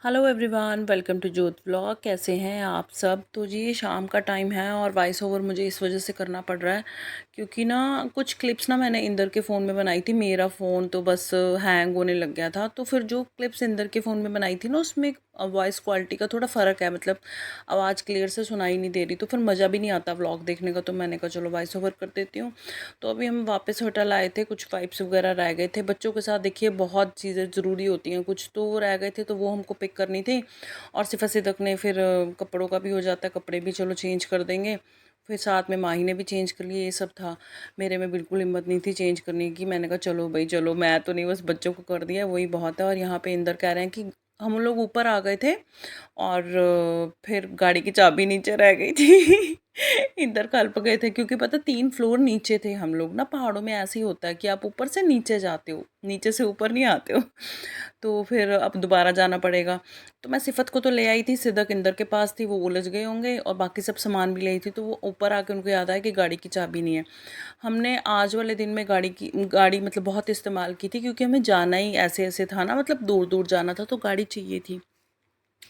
Hello everyone, welcome to जोत vlog. कैसे हैं आप सब? तो जी शाम का टाइम है और वॉइस ओवर मुझे इस वजह से करना पड़ रहा है क्योंकि ना कुछ क्लिप्स ना मैंने इंदर के फ़ोन में बनाई थी। मेरा फ़ोन तो बस हैंग होने लग गया था, तो फिर जो क्लिप्स इंदर के फ़ोन में बनाई थी ना उसमें वॉइस क्वालिटी का थोड़ा फ़र्क है, मतलब आवाज़ क्लियर से सुनाई नहीं दे रही, तो फिर मज़ा भी नहीं आता व्लॉग देखने का। तो मैंने कहा चलो वॉइस ओवर कर देती हूँ। तो अभी हम वापस होटल आए थे, कुछ पाइप्स वगैरह रह गए थे। बच्चों के साथ देखिए बहुत चीज़ें ज़रूरी होती हैं, कुछ तो रह गए थे तो वो हमको पिक करनी थी। और सिफा सिदक ने फिर कपड़ों का भी हो जाता है, कपड़े भी चलो चेंज कर देंगे। फिर साथ में माही ने भी चेंज कर लिए, ये सब था। मेरे में बिल्कुल हिम्मत नहीं थी चेंज करने की। मैंने कहा चलो भाई चलो, मैं तो नहीं, बस बच्चों को कर दिया वही बहुत है। और यहाँ पे इंदर कह रहे हैं कि हम लोग ऊपर आ गए थे और फिर गाड़ी की चाबी नीचे रह गई थी। इधर कल्प गए थे क्योंकि पता 3 फ्लोर नीचे थे हम लोग ना। पहाड़ों में ऐसे ही होता है कि आप ऊपर से नीचे जाते हो, नीचे से ऊपर नहीं आते हो। तो फिर अब दोबारा जाना पड़ेगा। तो मैं सिफत को तो ले आई थी, सिदक इंदर के पास थी, वो उलझ गए होंगे, और बाकी सब सामान भी ले आई थी। तो वो ऊपर आके उनको याद आया कि गाड़ी की चाबी नहीं है। हमने आज वाले दिन में गाड़ी मतलब बहुत इस्तेमाल की थी क्योंकि हमें जाना ही ऐसे ऐसे था ना, मतलब दूर दूर जाना था, तो गाड़ी चाहिए थी।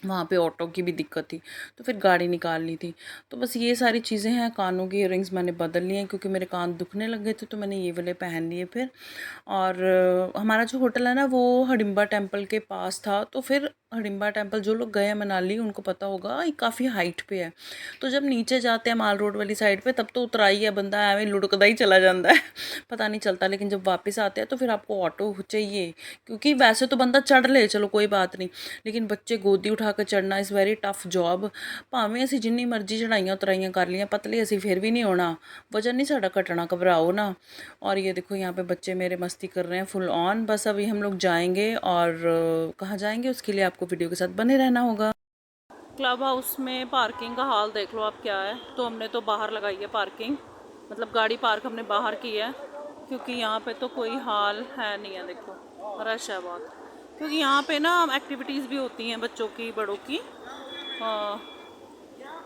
वहाँ पे ऑटो की भी दिक्कत थी, तो फिर गाड़ी निकालनी थी। तो बस ये सारी चीज़ें हैं। कानों की इयररिंग्स मैंने बदल लिए हैं क्योंकि मेरे कान दुखने लग गए थे, तो मैंने ये वाले पहन लिए फिर। और हमारा जो होटल है ना वो हडिम्बा टेम्पल के पास था। तो फिर हडिम्बा टेम्पल जो लोग गए हैं मनाली उनको पता होगा, ये काफ़ी हाइट पे है। तो जब नीचे जाते हैं माल रोड वाली साइड पे, तब तो उतराई है बंदा एवं लुढ़कदा ही चला जाता है। पता नहीं चलता। लेकिन जब वापस आते हैं तो फिर आपको ऑटो चाहिए, क्योंकि वैसे तो बंदा चढ़ ले चलो कोई बात नहीं, लेकिन बच्चे गोदी उठा कर चढ़ना इज़ वेरी टफ जॉब। भावें असीं जिन्नी मर्जी चढ़ाइयां उतराइयां कर लियां, पतले असीं फिर भी नहीं होना, वजन नहीं साडा घटना, घबराओ ना। और ये देखो यहाँ पे बच्चे मेरे मस्ती कर रहे हैं फुल ऑन। बस अभी हम लोग जाएंगे और कहाँ जाएंगे उसके लिए आपको वीडियो के साथ बने रहना होगा। क्लब हाउस में पार्किंग का हाल देख लो आप क्या है। तो हमने तो बाहर लगाई है पार्किंग, मतलब गाड़ी पार्क हमने बाहर की है क्योंकि यहाँ पे तो कोई हाल है नहीं है। देखो रश है बहुत, क्योंकि यहाँ पे ना एक्टिविटीज़ भी होती हैं बच्चों की बड़ों की,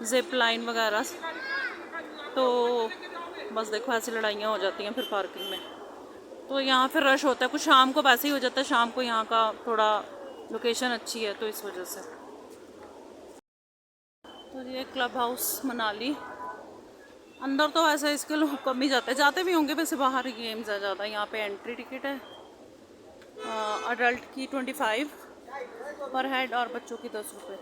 जिप लाइन वगैरह। तो बस देखो ऐसी लड़ाइयाँ हो जाती हैं फिर पार्किंग में। तो यहाँ फिर रश होता है, कुछ शाम को वैसे ही हो जाता है, शाम को यहाँ का थोड़ा लोकेशन अच्छी है तो इस वजह से। तो ये क्लब हाउस मनाली। अंदर तो वैसे इसके लोग कम ही जाते भी होंगे, वैसे बाहर गेम्स है ज़्यादा। यहाँ पे एंट्री टिकट है अडल्ट की 25 पर हेड और बच्चों की 10 रुपये।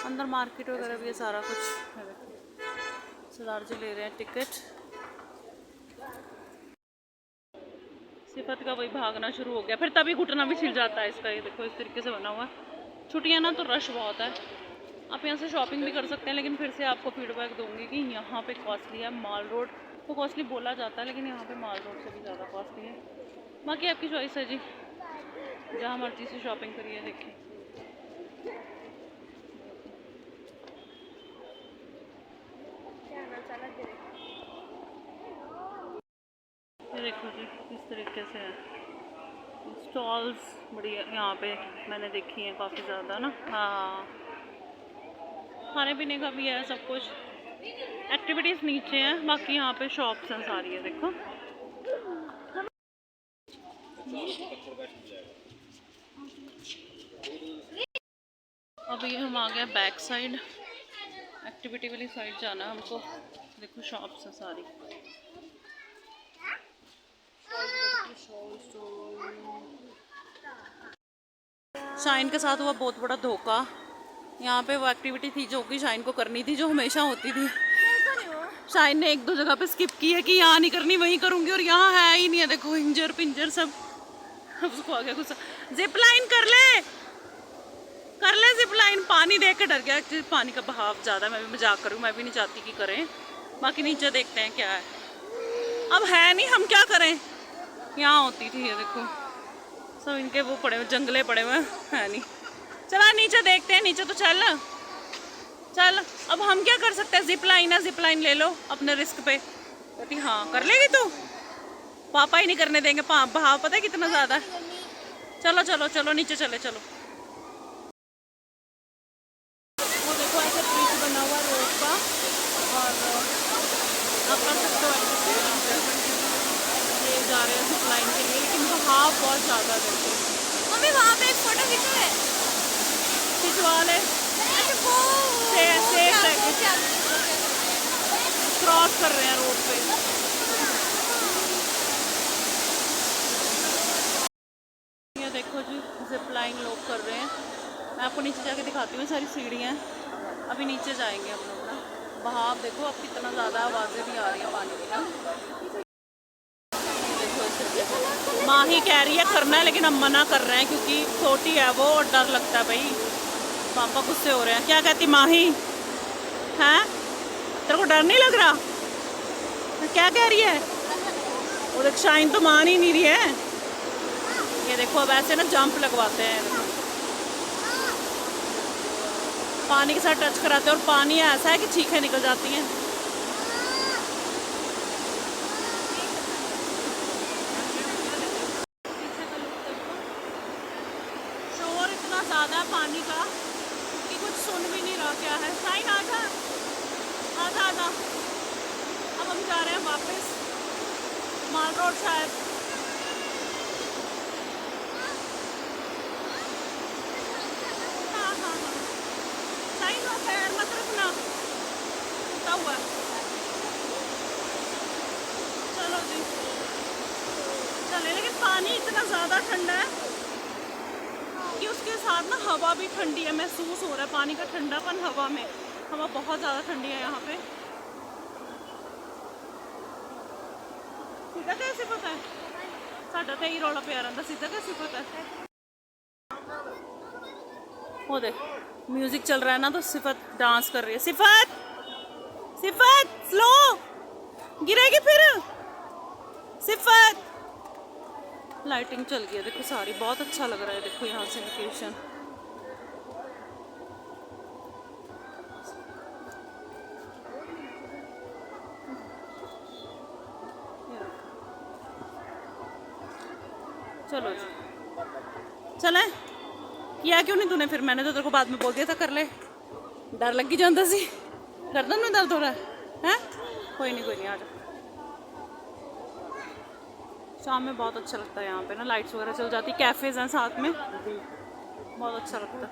अंदर मार्केट वगैरह भी है, सारा कुछ है। देखो सरदार जी ले रहे हैं टिकट। सिफत का वही भागना शुरू हो गया, फिर तभी घुटना भी छिल जाता है इसका। ये देखो इस तरीके से बना हुआ है। छुट्टियाँ ना तो रश बहुत है। आप यहाँ से शॉपिंग भी कर सकते हैं, लेकिन फिर से आपको फीडबैक दूंगी कि यहाँ पे कॉस्टली है। माल रोड को कॉस्टली बोला जाता है, लेकिन यहाँ पे माल रोड से भी ज़्यादा कॉस्टली है। बाकी आपकी चॉइस है जी, जहाँ मर्जी से शॉपिंग करिए। देखिए ये देखो जी किस तरीके से है। स्टॉल्स बढ़िया यहाँ पे मैंने देखी हैं काफ़ी ज़्यादा ना। हाँ, खाने पीने का भी है सब कुछ। एक्टिविटीज़ नीचे हैं, बाकी यहाँ पे शॉप्स हैं सारी है। देखो अभी हम आ गए बैक साइड, एक्टिविटी वाली साइड जाना है हमको। देखो शॉप्स हैं सारी। शाइन के साथ हुआ बहुत बड़ा धोखा। यहाँ पे वो एक्टिविटी थी जो कि शाइन को करनी थी, जो हमेशा होती थी। शाइन ने 1-2 जगह पे स्किप की है कि यहाँ नहीं करनी वहीं करूँगी, और यहाँ है ही नहीं है। देखो इंजर पिंजर सब। अब उसको आ गया गुस्सा। जिप लाइन कर ले जिप लाइन। पानी देख के डर गया, एक्चुअली पानी का बहाव ज़्यादा है। मैं भी मजाक करूँ, मैं भी नहीं चाहती कि करें। बाकी नीचे देखते हैं क्या है। अब है नहीं, हम क्या करें। यहाँ होती थी ये देखो, सब इनके वो पड़े हुए जंगले पड़े हुए है नहीं। चला नीचे देखते हैं, नीचे तो चल चल। अब हम क्या कर सकते हैं, जिप लाइन है, जिप लाइन ले लो अपने रिस्क पे। कहती हाँ कर लेगी तू, पापा ही नहीं करने देंगे, बहाव पता है कितना ज़्यादा है। चलो चलो चलो नीचे चले चलो। वो देखो ऐसे ब्रिज बना हुआ रोड का, और आप कर सकते हो ये जा रहे हैं जिप लाइन के लिए, लेकिन बहाव बहुत ज़्यादा है। देखो मम्मी वहाँ पे एक फोटो खींचो है। क्रॉस कर रहे हैं रोड पे। ये देखो जी, जिप लाइन लोग कर रहे हैं। मैं आपको नीचे जाके दिखाती हूँ, सारी सीढ़ियाँ। अभी नीचे जाएंगे हम लोग ना। बहाव देखो अब कितना ज़्यादा, आवाज़ें भी आ रही हैं पानी की ना। माही कह रही है करना है, लेकिन हम मना कर रहे हैं क्योंकि छोटी है वो और डर लगता है भाई। पापा गुस्से हो रहे हैं। क्या कहती माही? हैं, तेरे को डर नहीं लग रहा? क्या कह रही है? वो देख शाइन तो मान ही नहीं रही है। ये देखो अब ऐसे ना जंप लगवाते हैं, पानी के साथ टच कराते हैं, और पानी ऐसा है कि चीखें निकल जाती हैं। शोर इतना ज़्यादा है पानी का कि कुछ सुन भी नहीं रहा। क्या है शाइन? आजा आजा आजा। अब हम जा रहे हैं वापस माल रोड शायद। हाँ हाँ हाँ, शाइन वो पैर मत रखना, टूटा हुआ है। चलो जी चले, लेकिन पानी इतना ज़्यादा ठंडा है कि उसके साथ ना हवा भी ठंडी है। महसूस हो रहा है पानी का ठंडापन हवा में। हवा बहुत ज़्यादा ठंडी है यहाँ पे। सीधा कैसे पता है? साडा तो यही रौला प्यार आंदा, सीधा कैसे पता है? वो देख म्यूजिक चल रहा है ना, तो सिफत डांस कर रही है। सिफत सिफत स्लो, गिरेगी फिर। सिफत, लाइटिंग चल गई है देखो सारी, बहुत अच्छा लग रहा है। देखो यहाँ से लोकेशन। चलो जी चले। किया क्यों नहीं तूने फिर? मैंने तो तेरे को बाद में बोल दिया था कर ले। डर लगी जाता सी, गर्दन में दर्द हो रहा है? कोई नहीं आ जा। शाम में बहुत अच्छा लगता है यहाँ पे ना, लाइट्स वगैरह चल जाती, कैफेज हैं साथ में, बहुत अच्छा लगता है।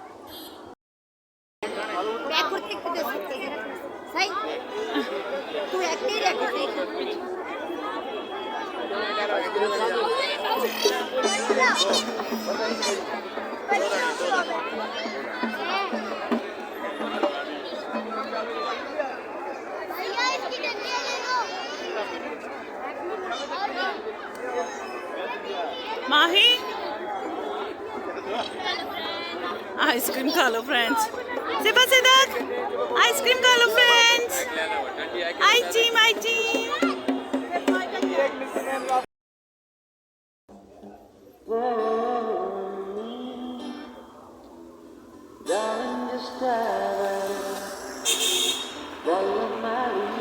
माही आइसक्रीम खा लो फ्रेंड्स। सिपा सिदक आइसक्रीम खा लो फ्रेंड्स। आई चीम आई चीम।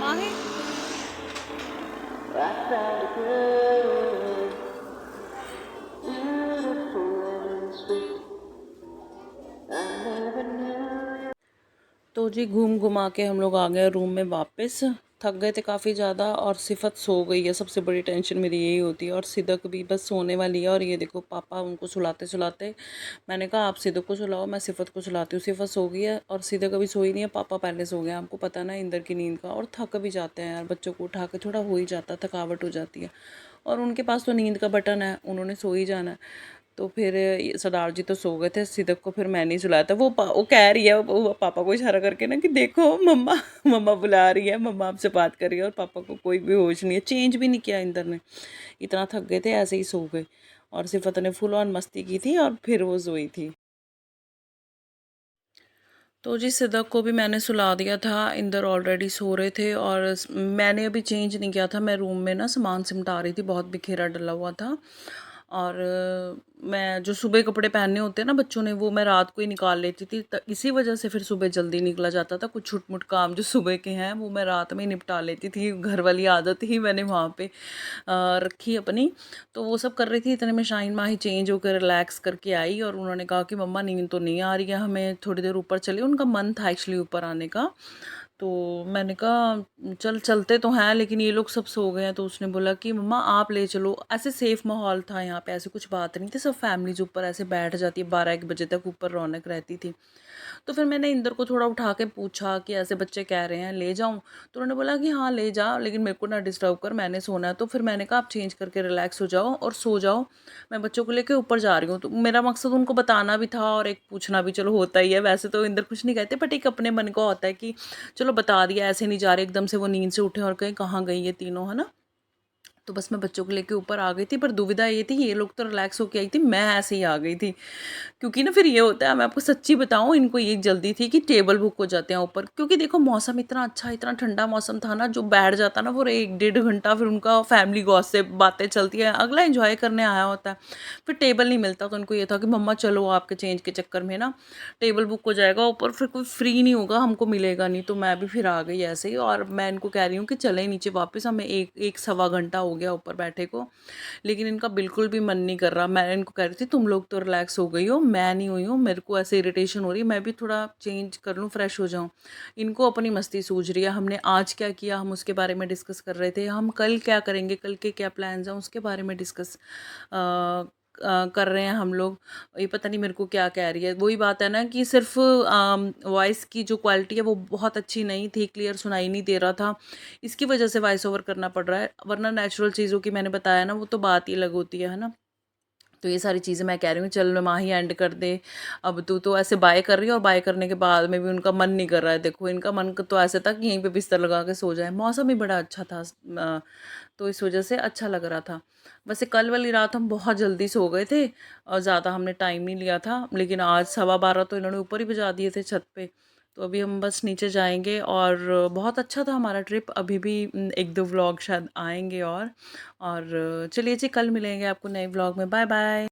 माही तो जी घूम घुमा के हम लोग आ गए रूम में वापस। थक गए थे काफ़ी ज़्यादा, और सिफत सो गई है। सबसे बड़ी टेंशन मेरी यही होती है। और सिदक भी बस सोने वाली है। और ये देखो पापा उनको सुलाते सुलाते, मैंने कहा आप सिदक को सुलाओ, मैं सिफत को सुलाती हूँ। सिफत सो गई है और सिदक अभी सोई नहीं है, पापा पहले सो गए। आपको पता ना इंदर की नींद का, और थक भी जाते हैं यार, बच्चों को उठा के थोड़ा हो ही जाता है, थकावट हो जाती है। और उनके पास तो नींद का बटन है, उन्होंने सो ही जाना है। तो फिर सरदार जी तो सो गए थे, सिदक को फिर मैंने ही सुलाया था। वो कह रही है, वो पापा को इशारा करके ना कि देखो मम्मा, मम्मा बुला रही है, मम्मा आपसे बात कर रही है। और पापा को कोई भी होश नहीं है, चेंज भी नहीं किया इंदर ने। इतना थक गए थे, ऐसे ही सो गए। और सिफत ने फुल ऑन मस्ती की थी और फिर वो सोई थी। तो जी सिदक को भी मैंने सुला दिया था, इंदर ऑलरेडी सो रहे थे। और मैंने अभी चेंज नहीं किया था, मैं रूम में ना सामान सिमटा रही थी, बहुत बिखेरा डला हुआ था। और मैं जो सुबह कपड़े पहनने होते हैं ना बच्चों ने, वो मैं रात को ही निकाल लेती थी। इसी वजह से फिर सुबह जल्दी निकला जाता था। कुछ छुटमुट काम जो सुबह के हैं वो मैं रात में ही निपटा लेती थी। घर वाली आदत ही मैंने वहाँ पे रखी अपनी। तो वो सब कर रही थी, इतने में शाहीन माही चेंज होकर रिलैक्स करके आई। और उन्होंने कहा कि मम्मा नींद तो नहीं आ रही है, हमें थोड़ी देर ऊपर चलिए। उनका मन था एक्चुअली ऊपर आने का। तो मैंने कहा चलते तो हैं, लेकिन ये लोग सब सो गए हैं। तो उसने बोला कि मम्मा आप ले चलो। ऐसे सेफ़ माहौल था यहाँ पे, ऐसे कुछ बात नहीं थी, सब फैमिलीज़ ऊपर ऐसे बैठ जाती है, 12-1 बजे तक ऊपर रौनक रहती थी। तो फिर मैंने इंदर को थोड़ा उठा के पूछा कि ऐसे बच्चे कह रहे हैं ले जाऊँ? तो उन्होंने बोला कि हाँ, ले जा, लेकिन मेरे को ना डिस्टर्ब कर, मैंने सोना है। तो फिर मैंने कहा आप चेंज करके रिलैक्स हो जाओ और सो जाओ, मैं बच्चों को लेके ऊपर जा रही हूँ। तो मेरा मकसद उनको बताना भी था और एक पूछना भी, चलो होता ही है। वैसे तो इंदर कुछ नहीं कहते, बट एक अपने मन का होता है कि चलो बता दिया, ऐसे नहीं जा रहे एकदम से वो नींद से उठे और कहीं कहाँ गई ये तीनों, है ना? तो बस मैं बच्चों को लेके ऊपर आ गई थी, पर दुविधा ये थी ये लोग तो रिलैक्स होके आई थी, मैं ऐसे ही आ गई थी। क्योंकि ना फिर ये होता है, मैं आपको सच्ची बताऊँ, इनको ये जल्दी थी कि टेबल बुक हो जाते हैं ऊपर, क्योंकि देखो मौसम इतना अच्छा, इतना ठंडा मौसम था ना, जो बैठ जाता ना वो 1 डेढ़ घंटा, फिर उनका फैमिली गॉसिप बातें चलती है, अगला एंजॉय करने आया होता है। फिर टेबल नहीं मिलता तो उनको ये था कि मम्मा चलो, आपके चेंज के चक्कर में ना टेबल बुक हो जाएगा ऊपर, फिर कोई फ्री नहीं होगा, हमको मिलेगा नहीं। तो मैं भी फिर आ गई ऐसे ही, और मैं इनको कह रही हूँ कि चलें नीचे वापस, हमें एक एक सवा घंटा हो गया ऊपर बैठे को, लेकिन इनका बिल्कुल भी मन नहीं कर रहा। मैं इनको कह रही थी तुम लोग तो रिलैक्स हो गई हो, मैं नहीं हुई हूँ, मेरे को ऐसे इरिटेशन हो रही है, मैं भी थोड़ा चेंज कर लूँ, फ्रेश हो जाऊँ। इनको अपनी मस्ती सूझ रही है, हमने आज क्या किया हम उसके बारे में डिस्कस कर रहे थे, हम कल क्या करेंगे, कल के क्या प्लान्स हैं उसके बारे में डिस्कस कर रहे हैं हम लोग। ये पता नहीं मेरे को क्या कह रही है। वही बात है ना कि सिर्फ वॉइस की जो क्वालिटी है वो बहुत अच्छी नहीं थी, क्लियर सुनाई नहीं दे रहा था, इसकी वजह से वॉइस ओवर करना पड़ रहा है, वरना नेचुरल चीज़ों की मैंने बताया ना, वो तो बात ही अलग होती है ना? तो ये सारी चीज़ें मैं कह रही हूँ, चल माँ ही एंड कर दे, अब तू तो ऐसे बाय कर रही है, और बाय करने के बाद में भी उनका मन नहीं कर रहा है। देखो इनका मन तो ऐसे था कि यहीं पे बिस्तर लगा के सो जाए, मौसम भी बड़ा अच्छा था, तो इस वजह से अच्छा लग रहा था। वैसे कल वाली रात हम बहुत जल्दी सो गए थे और ज़्यादा हमने टाइम नहीं लिया था, लेकिन आज 12:15 तो इन्होंने ऊपर ही बजा दिए थे छत पे। तो अभी हम बस नीचे जाएंगे, और बहुत अच्छा था हमारा ट्रिप। अभी भी 1-2 व्लॉग शायद आएंगे, और चलिए जी, कल मिलेंगे आपको नए व्लॉग में। Bye bye.